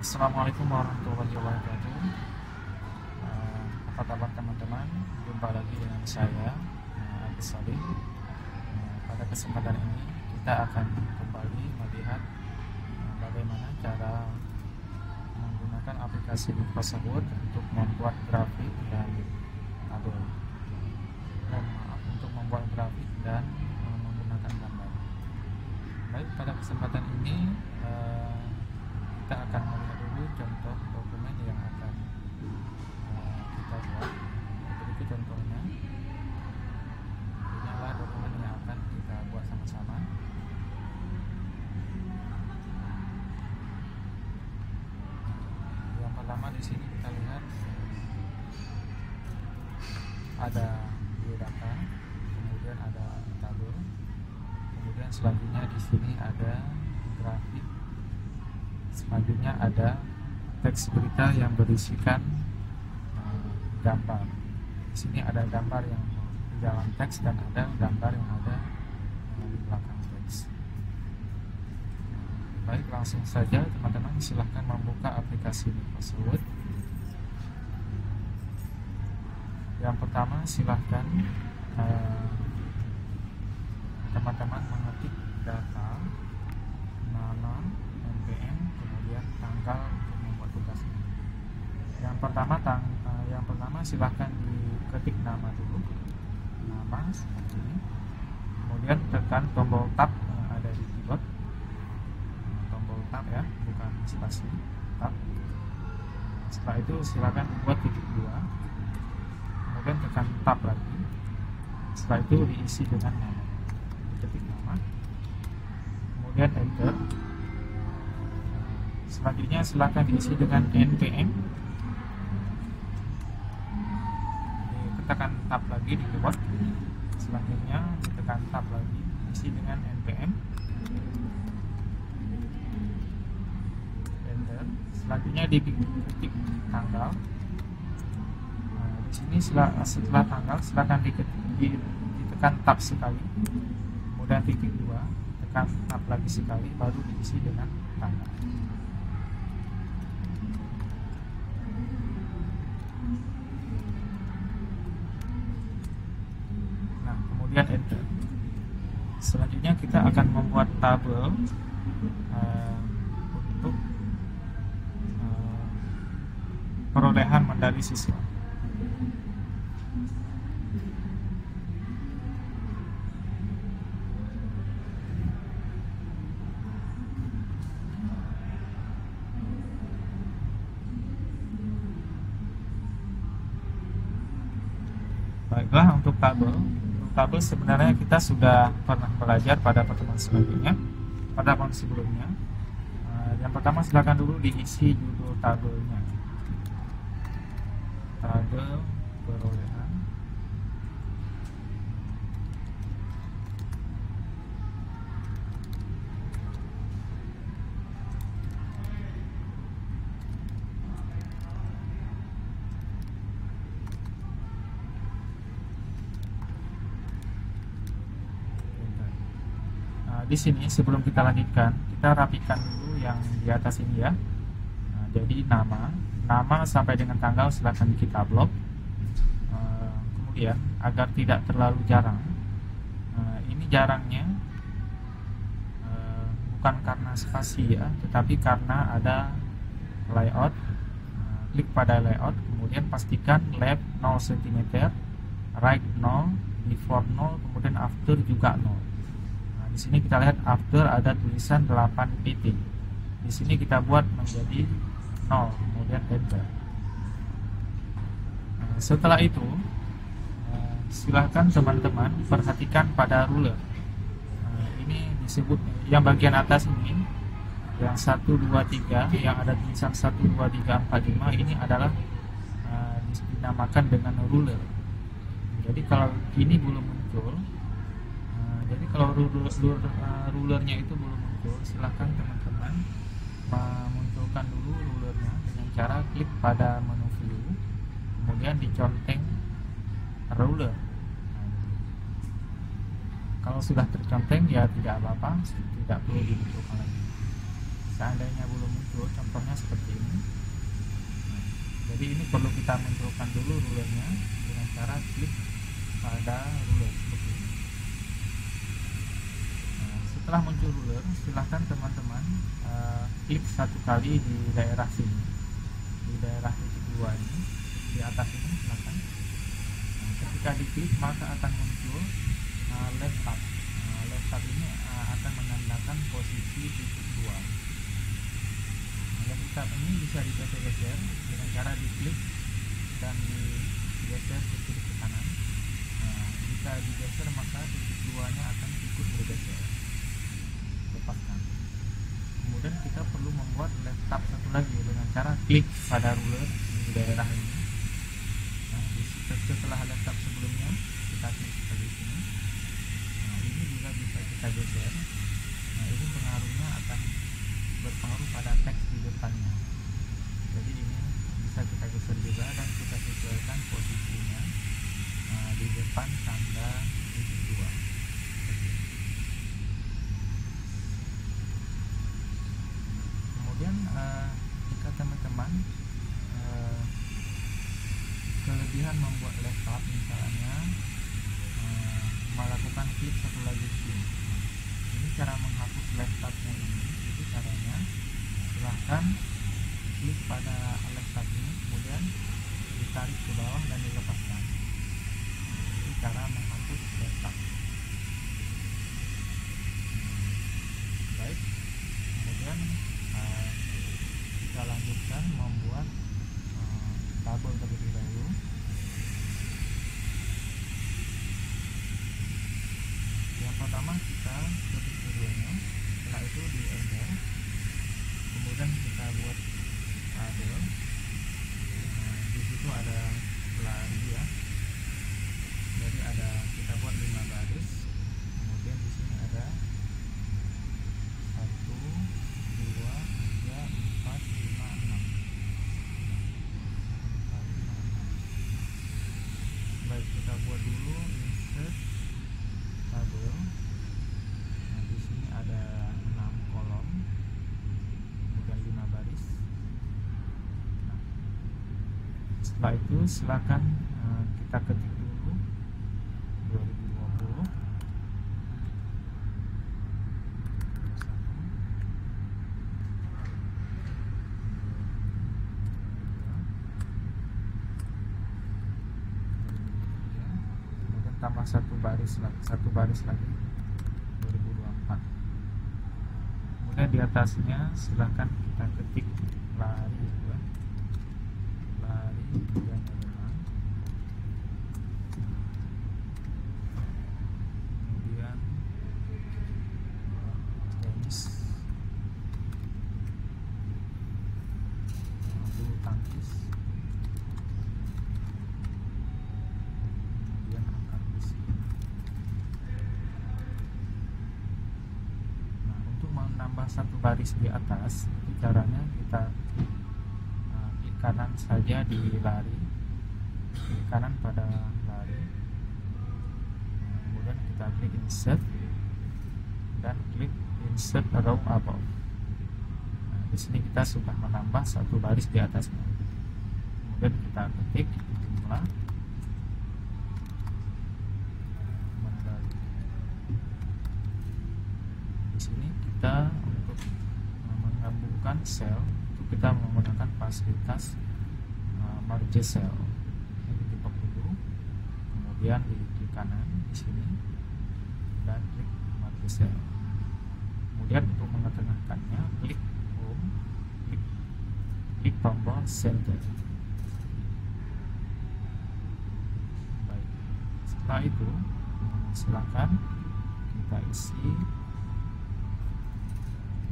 Assalamualaikum warahmatullahi wabarakatuh. Apa kabar teman-teman? Jumpa lagi dengan saya, Agus Salim. Pada kesempatan ini kita akan kembali melihat bagaimana cara menggunakan aplikasi Microsoft untuk membuat grafik dan tabel. Untuk membuat grafik dan menggunakan gambar. Baik, pada kesempatan ini kita akan melihat dulu contoh dokumen yang akan kita buat. Berikut contohnya. Ini adalah dokumen yang akan kita buat sama-sama. Yang pertama di sini kita lihat ada biodata, kemudian ada tabel, kemudian selanjutnya di sini ada grafik. Selanjutnya ada teks berita yang berisikan gambar. Di sini ada gambar yang di dalam teks dan ada gambar yang ada di belakang teks. Baik, langsung saja teman-teman, silahkan membuka aplikasi Microsoft. Yang pertama, silahkan teman-teman mengetik data, nama, NPM, kemudian tanggal untuk membuat tugasnya. Yang pertama silahkan diketik nama dulu, nama seperti ini. Kemudian tekan tombol tab yang ada di keyboard, tombol tab ya, bukan spasi, tab. Setelah itu silahkan buat titik 2, kemudian tekan tab lagi. Setelah itu diisi dengan nama, ketik nama, kemudian enter. Selanjutnya silahkan diisi dengan NPM. Tekan tab lagi di keyboard. Selanjutnya tekan tab lagi, isi dengan NPM. Enter. Selanjutnya diketik tanggal. Di sini setelah tanggal silahkan ditekan tab sekali, kemudian titik 2, tekan tab lagi sekali, baru diisi dengan tanggal. Kemudian enter. Selanjutnya kita akan membuat tabel untuk perolehan medali siswa. Baiklah, untuk tabel sebenarnya kita sudah pernah belajar pada pertemuan sebelumnya. Yang pertama silakan dulu diisi judul tabelnya. Tabel perolehan. Di sini sebelum kita lanjutkan, kita rapikan dulu yang di atas ini ya. Jadi nama sampai dengan tanggal silahkan kita blok. Kemudian agar tidak terlalu jarang, ini jarangnya bukan karena spasi ya, tetapi karena ada layout. Klik pada layout, kemudian pastikan left 0 cm, right 0, before 0, kemudian after juga 0. Di sini kita lihat after ada tulisan 8 titik. Di sini kita buat menjadi 0, kemudian enter. Setelah itu silahkan teman-teman perhatikan pada ruler. Ini disebut yang bagian atas ini, yang 1, 2, 3, yang ada tulisan 1, 2, 3, 4, 5, ini adalah dinamakan dengan ruler. Jadi kalau ini belum muncul, jadi kalau rulernya itu belum muncul, silahkan teman-teman memunculkan dulu rulernya dengan cara klik pada menu view, kemudian diconteng ruler. Kalau sudah terconteng ya tidak apa-apa, tidak perlu dimunculkan lagi. Seandainya belum muncul, contohnya seperti ini. perlu kita munculkan dulu rulernya dengan cara klik pada ruler seperti ini. Nah, setelah muncul ruler, silahkan teman-teman klik satu kali di daerah sini, di daerah titik 2 ini, di atas ini silahkan. Nah, ketika diklik maka akan muncul left tab. Left tab ini akan menandakan posisi titik 2. Left tab ini bisa digeser-geser dengan cara diklik dan digeser ke kiri ke kanan. Nah, jika digeser maka titik 2-nya akan ikut bergeser. Lepaskan. Kemudian kita perlu membuat left tab satu lagi dengan cara klik pada ruler di daerah ini. Nah, setelah left tab sebelumnya kita klik seperti sini. Nah, ini juga bisa kita geser. Nah, ini pengaruhnya akan berpengaruh pada teks di depannya. Jadi ini bisa kita geser juga dan kita sesuaikan posisinya di depan tanda titik 2. Kemudian jika teman-teman kelebihan membuat left tab, misalnya melakukan klik satu lagi sini. Ini cara menghapus left tabnya ini. Itu caranya, silahkan klik pada left tab ini, kemudian ditarik ke bawah dan dilepaskan. Ini cara menghapus left tab. Baik, kemudian kita lanjutkan membuat tabel terlebih dahulu. Yang pertama kita ketik judulnya, setelah itu di enter, kemudian kita buat tabel. Di situ ada lari ya, jadi kita buat 5 baris. Kemudian di sini ada 1, 2, 3, 4, 5, 6. Baik, kita buat dulu insert tabel. Nah, di sini ada 6 kolom, kemudian 5 baris. Nah, setelah itu silakan kita ketik dulu 2020. Tambah satu baris lagi 2024. Kemudian di atasnya silahkan kita ketik lari ya. Lari kemudian renang, kemudian tenis, bulu tangkis, menambah satu baris di atas. Itu caranya kita klik kanan saja di lari, klik kanan pada lari, kemudian kita klik insert dan klik insert row above. Nah, di sini kita sudah menambah satu baris di atasnya. Kemudian kita ketik jumlah sini. Kita untuk menggabungkan sel itu kita menggunakan fasilitas merge cell. Ini di dulu, kemudian di klik kanan di sini dan klik merge cell. Kemudian untuk mengetengahkannya klik home, klik tombol center. Baik, setelah itu silakan kita isi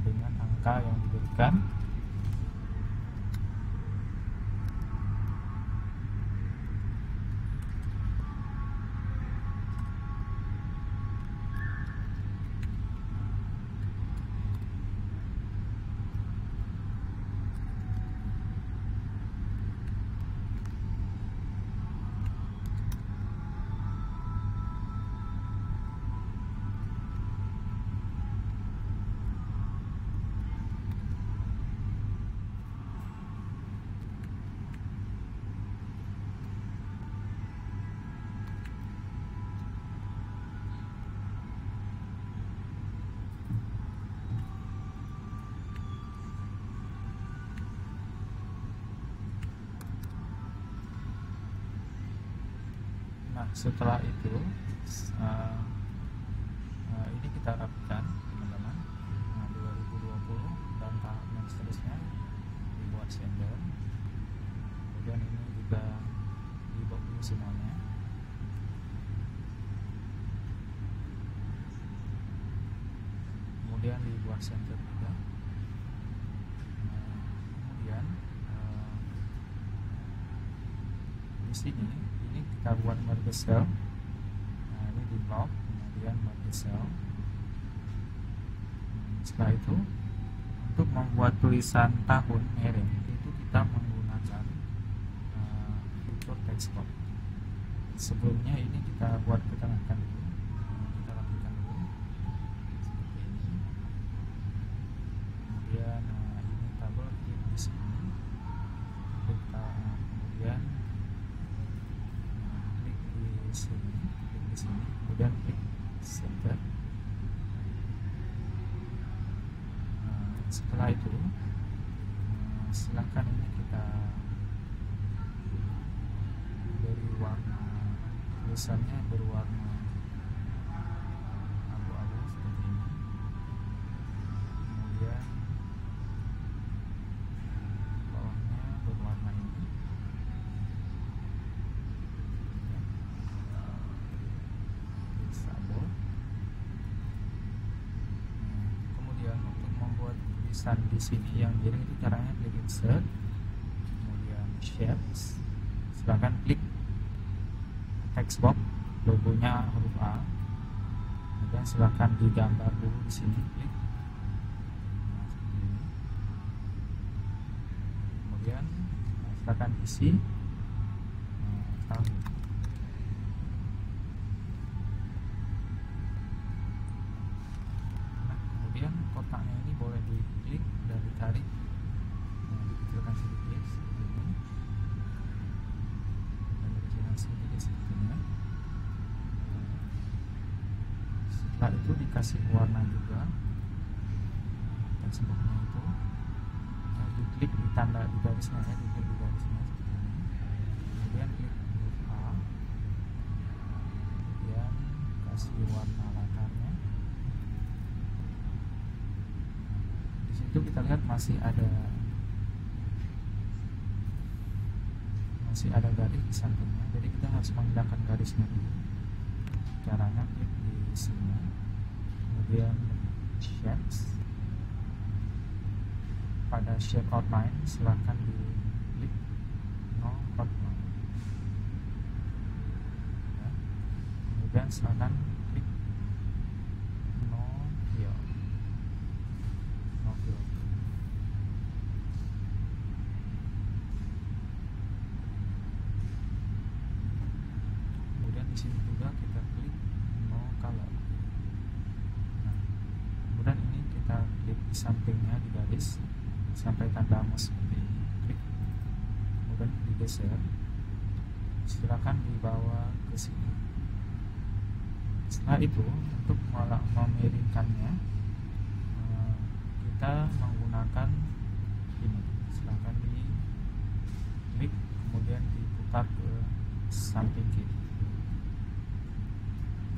dengan angka yang diberikan. Nah, setelah itu ini kita rapikan teman-teman. Nah, 2020 dan tahap yang seterusnya dibuat sender. Kemudian ini juga dibuat dulu semuanya. Kemudian dibuat sender juga. Kemudian di sini ini kita buat merge cell. Nah, ini di lock, kemudian merge cell. Setelah itu untuk membuat tulisan tahun merek itu kita menggunakan fitur text box. Sebelumnya ini kita buat ketengahkan dulu. Kita rapikan dulu seperti ini. Kemudian ini tabel klik di sini. Kemudian klik di sini, kemudian klik center. Setelah itu silakan ini kita beri warna tulisannya berwarna abu-abu seperti ini. Kemudian bawahnya berwarna ini. Sabo. Kemudian untuk membuat tulisan di sini yang miring itu caranya klik insert, kemudian shapes, silahkan klik text box logonya huruf A, kemudian silahkan digambar dulu di sini, klik. Kemudian silahkan isi tahun. Kemudian kotaknya ini boleh diklik dan ditarik, dikecilkan sedikit seperti ini, dan dikecilkan sedikit seperti ini. Setelah itu dikasih warna juga dan sebelumnya itu diklik di tanda di garisnya ya, diklik di garisnya seperti ini. Kemudian klik huruf A, kemudian kasih warna latarnya. Itu kita lihat masih ada garis di sampingnya, jadi kita harus menghilangkan garisnya dulu. Caranya klik di sini, kemudian shapes. Pada shape outline silahkan di klik no outline ya. Kemudian silahkan klik no fill. Kemudian di sini juga kita klik no color. Nah, kemudian ini kita klik di sampingnya di garis sampai tanda mouse seperti ini. Klik, kemudian digeser. Silakan dibawa ke sini. Setelah itu untuk memiringkannya kita menggunakan ini. Silakan di klik, kemudian diputar ke samping kiri.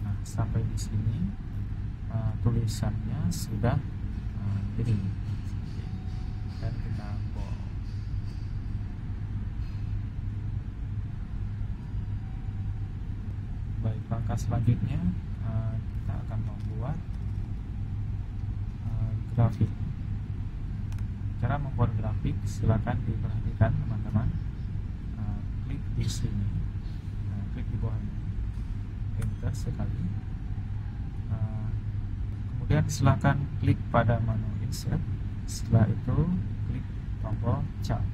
Nah, sampai di sini tulisannya sudah miring dan kita bold. Baik, langkah selanjutnya kita akan membuat grafik. Cara membuat grafik silakan diperhatikan teman-teman. Klik di sini, klik di bawahnya, enter sekali. Kemudian silakan klik pada menu insert. Setelah itu klik tombol chart.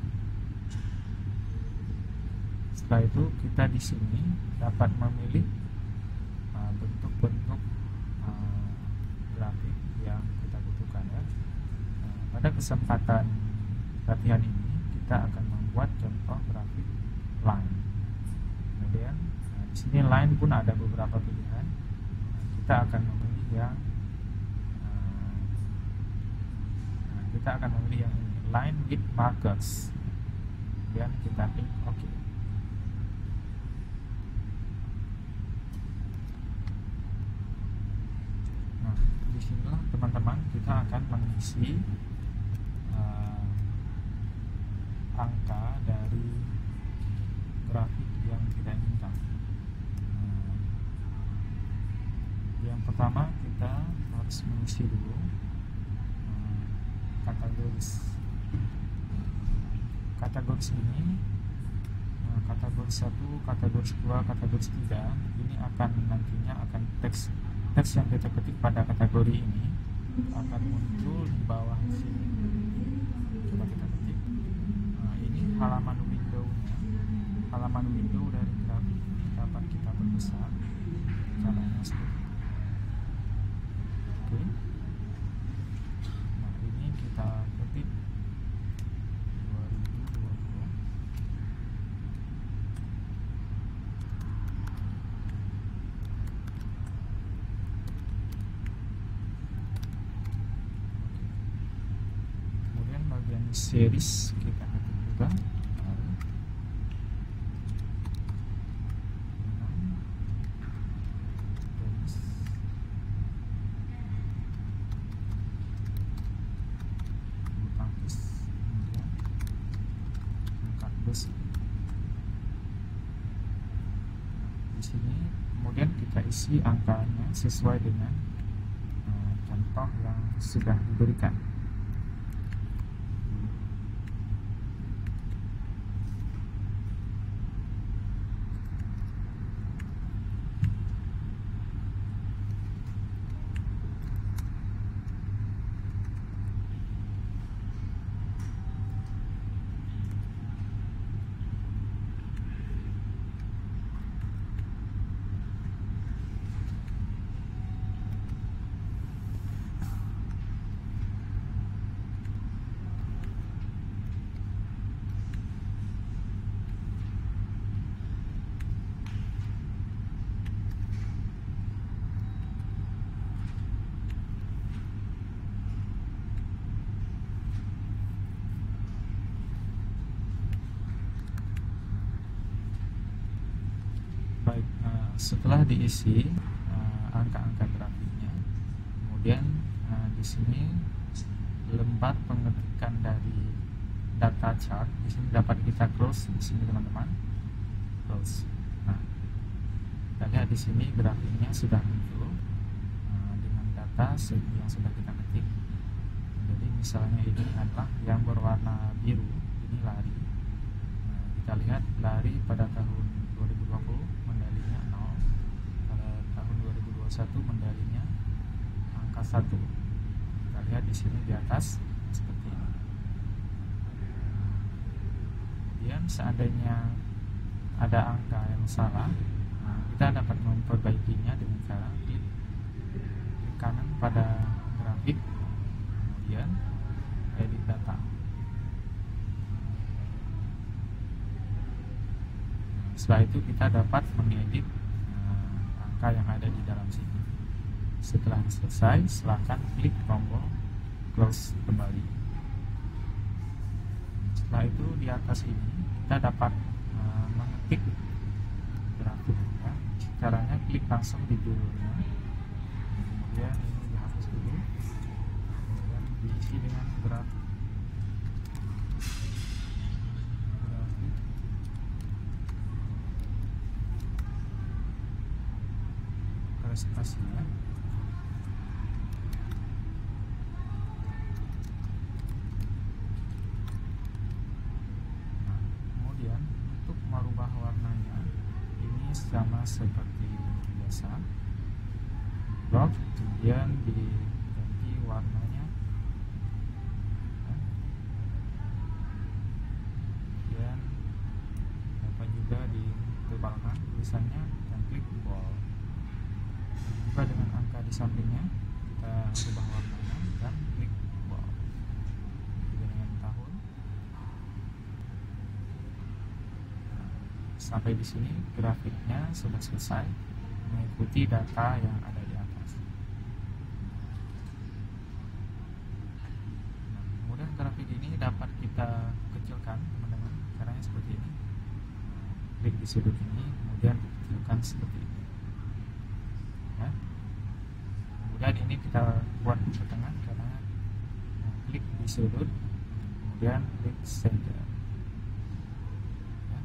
Setelah itu kita di sini dapat memilih bentuk-bentuk grafik yang kita butuhkan ya. Pada kesempatan latihan ini kita akan membuat contoh grafik line. Kemudian di sini line pun ada beberapa pilihan. Kita akan memilih yang ini, line with markers. Kemudian kita klik OK. disinilah teman-teman kita akan mengisi angka dari grafik yang kita inginkan. Yang pertama kita harus mengisi dulu kategoris ini, kategori 1, kategori 2, kategori 3 ini akan nantinya akan teks yang kita ketik pada kategori ini akan muncul di bawah sini. Coba kita ketik. Ini halaman window dari grafik ini dapat kita perbesar. Caranya seperti itu. Oke. Nah, ini kita ketik 2020. Kemudian bagian series kita ketik juga. Di sini kemudian kita isi angkanya sesuai dengan contoh yang sudah diberikan. Baik, setelah diisi angka-angka grafiknya, kemudian di sini lembar pengetikan dari data chart di sini dapat kita close di sini teman-teman, close. Nah, kita lihat di sini grafiknya sudah muncul dengan data yang sudah kita ketik. Jadi misalnya ini adalah yang berwarna biru, ini lari. Nah, kita lihat lari pada tahun 2020 medalinya 0, pada tahun 2021 medalinya angka 1. Kita lihat di sini di atas seperti ini. Kemudian seandainya ada angka yang salah, kita dapat memperbaikinya dengan cara klik kanan pada grafik, kemudian edit data. Setelah itu kita dapat mengedit angka yang ada di dalam sini. Setelah selesai, silakan klik tombol close kembali. Setelah itu di atas ini kita dapat mengetik grafiknya. Caranya klik langsung di judulnya, kemudian ini dihapus dulu, kemudian diisi dengan grafik. Presentasinya. Nah, kemudian untuk merubah warnanya ini sama seperti biasa, blok, kemudian diganti warnanya, kemudian dapat juga ditebalkan tulisannya dan klik bold. Juga dengan angka di sampingnya kita ubah warnanya dan klik bold. Juga dengan tahun. Sampai di sini grafiknya sudah selesai mengikuti data yang ada di atas. Nah, kemudian grafik ini dapat kita kecilkan teman-teman. Caranya seperti ini. Klik di sudut ini, kemudian dikecilkan seperti ini. Ya. Kemudian ini ini kita buat ke tengah karena klik di sudut, kemudian klik center. Ya.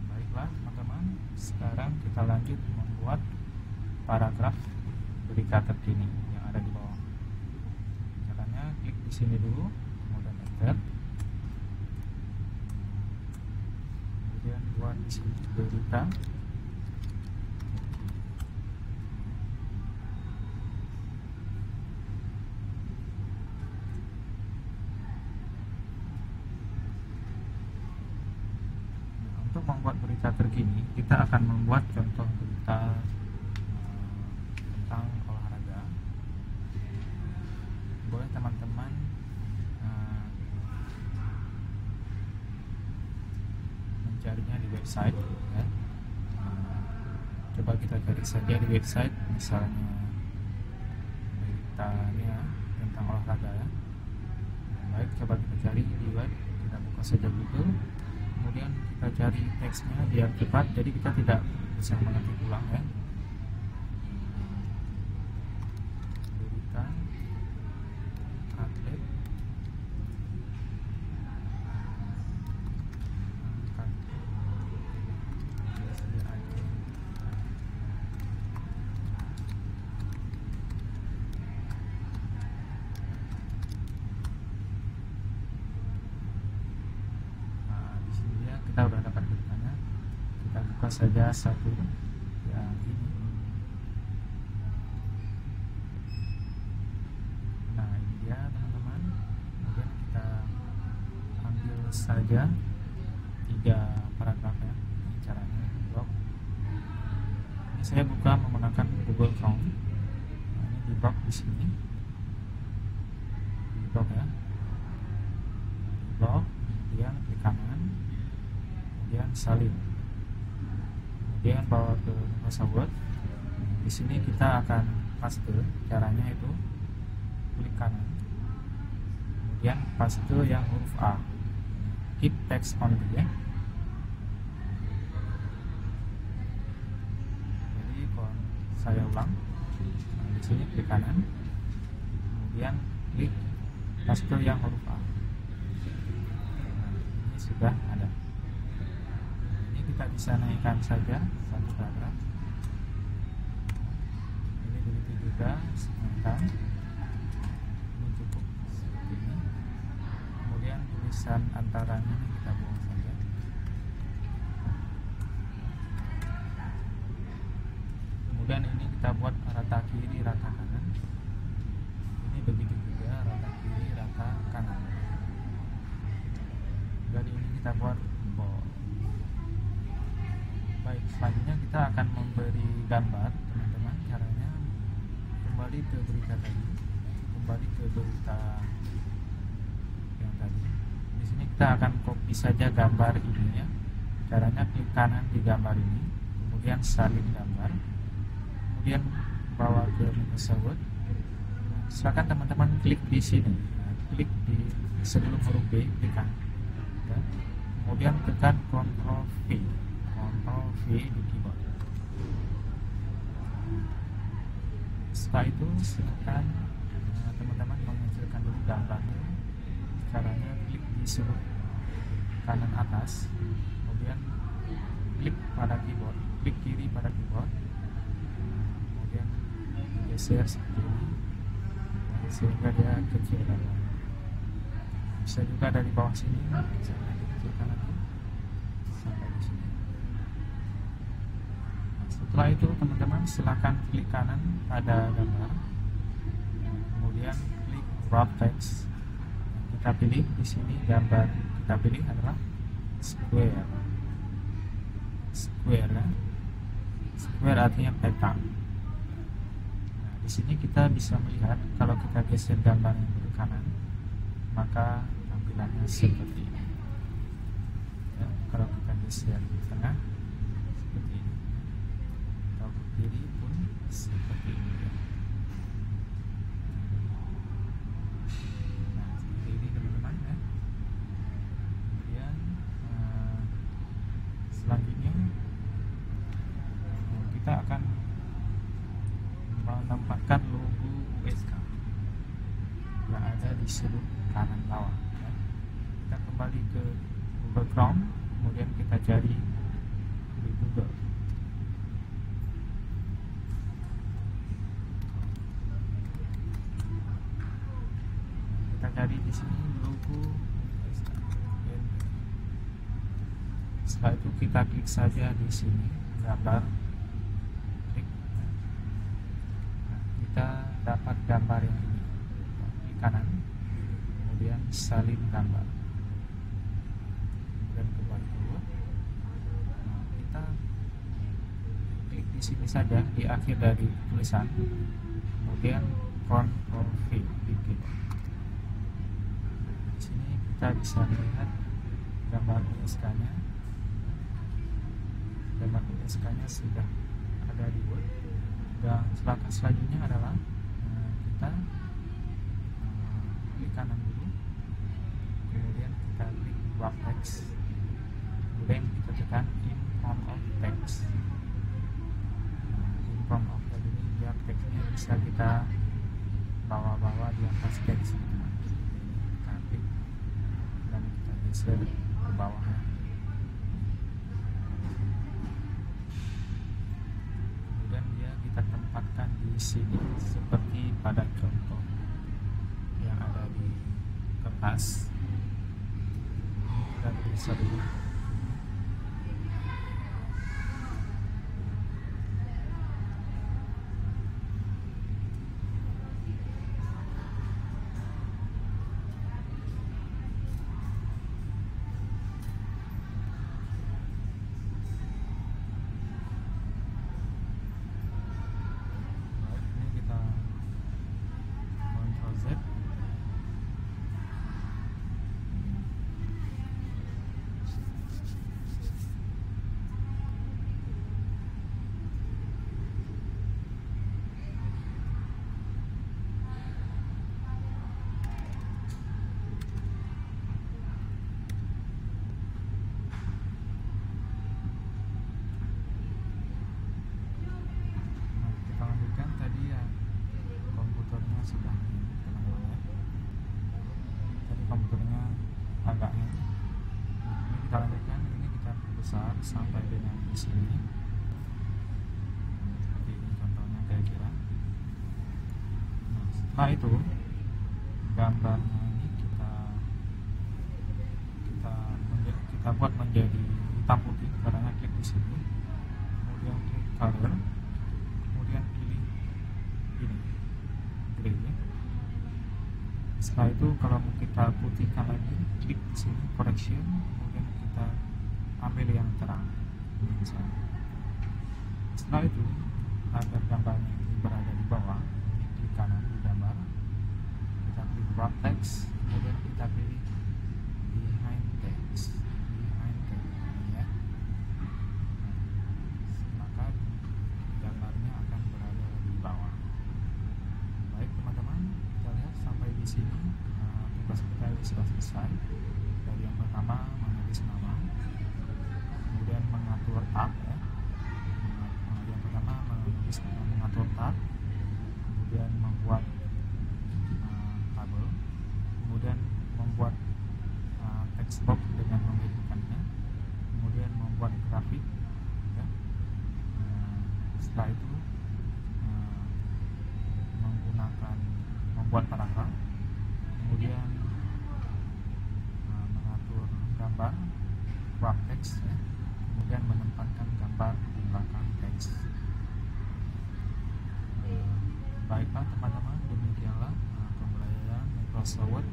Baiklah teman-teman, sekarang kita lanjut membuat paragraf berita terkini yang ada di bawah. Caranya klik di sini dulu, kemudian enter, kemudian buat di sini berita. Untuk membuat berita terkini, kita akan membuat contoh berita tentang olahraga. Boleh teman-teman mencarinya di website, ya. Coba kita cari saja di website, misalnya beritanya tentang olahraga, ya. Baik, coba kita cari di web, kita buka saja Google. Kemudian kita cari teksnya biar cepat, jadi kita tidak bisa mengetik ulang, ya. Berita atlet angkat kita udah dapat beritanya. Kita buka saja satu yang ini. Nah, ini dia teman-teman. Kemudian kita ambil saja 3 paragraf, ya. Ini caranya blok. Ini saya buka menggunakan Google Chrome. Nah, ini di blok di sini. Di blok, ya. Di blok, kemudian klik kanan, kemudian salin, kemudian bawa ke Microsoft Word. Di sini kita akan paste. Caranya itu klik kanan, kemudian paste yang huruf A, keep text only, ya. Jadi kalau saya ulang, di sini klik kanan, kemudian klik paste yang huruf A. Ini sudah ada. Kita bisa naikkan saja satu paragraf. Ini begitu juga, naikkan. Ini cukup seperti ini. Kemudian tulisan antaranya ini kita buang saja. Kemudian ini kita buat rata kiri, rata kanan. Ini begitu juga, rata kiri, rata kanan. Dan ini kita buat bold. Baik, selanjutnya kita akan memberi gambar, teman-teman. Caranya kembali ke berita tadi, kembali ke berita yang tadi. Di sini kita akan copy saja gambar ini, ya. Caranya klik kanan di gambar ini, kemudian salin gambar, kemudian bawa ke Microsoft Word. Silakan teman-teman klik di sini, klik di sebelum huruf B, klik kanan, ya. Kemudian tekan Ctrl V di keyboard. Setelah itu silakan teman-teman menghasilkan dulu gambarnya. Caranya klik di sudut kanan atas, kemudian klik pada keyboard, klik kiri pada keyboard, kemudian geser seperti ini, sehingga dia kecil. Bisa juga dari bawah sini, bisa dikecilkan lagi sampai di sini. Setelah itu teman-teman silakan klik kanan pada gambar, kemudian klik wrap text. Kita pilih di sini gambar kita pilih adalah square. Square, kan? Square artinya peta. Nah, di sini kita bisa melihat kalau kita geser gambar yang ke kanan, maka tampilannya seperti ini. Ya, kalau kita geser ke tengah seperti ini. Kiri pun seperti ini, ya. Nah, seperti ini teman-teman, ya. Kemudian selanjutnya kita akan Google Chrome, kemudian kita cari di Google. Kita cari di sini logo. Setelah itu kita klik saja di sini gambar, klik. Nah, kita dapat gambar yang ini di kanan, kemudian salin gambar, kemudian keluar dulu. Nah, kita klik di sini saja di akhir dari tulisan, kemudian Ctrl V dikit. Di sini kita bisa melihat gambar ISK-nya. Gambar ISK-nya sudah ada di Word. Dan langkah selanjutnya adalah kita klik kanan dulu, kemudian kita klik wrap text, kemudian kita tekan in front of text. In front of text ini biar teksnya bisa kita bawa-bawa di atas teks. Kita klik dan kita geser ke bawahnya. Kita tempatkan di sini seperti pada contoh yang ada di kertas. Kita bisa dulu. Sudah teman-teman ya. Jadi komputernya agak hang. Ini kita lanjutkan, ini kita besar sampai dengan di sini. Seperti ini contohnya kira-kira. Nah, setelah itu gambarnya ini kita buat menjadi hitam putih. Caranya klik di sini, kemudian klik color, kemudian pilih ini. Setelah itu kalau mau kita putihkan lagi, klik di sini correction, kemudian kita ambil yang terang. Setelah itu agar gambarnya ini berada di bawah, ini klik kanan di gambar, kita klik wrap text, kemudian kita pilih behind text, ya. Maka gambarnya akan berada di bawah. Baik teman-teman, kita lihat sampai di sini tugas kita sudah selesai. Dari yang pertama menulis nama, kemudian mengatur tab ya. Yang pertama mengatur tab, kemudian membuat tabel, kemudian membuat text box dengan memilihkannya, kemudian membuat grafik ya. Setelah itu membuat paragraf, kemudian mengatur gambar wrap text ya. Kemudian menempatkan gambar di belakang teks. Baiklah teman-teman, demikianlah pembelajaran Microsoft Word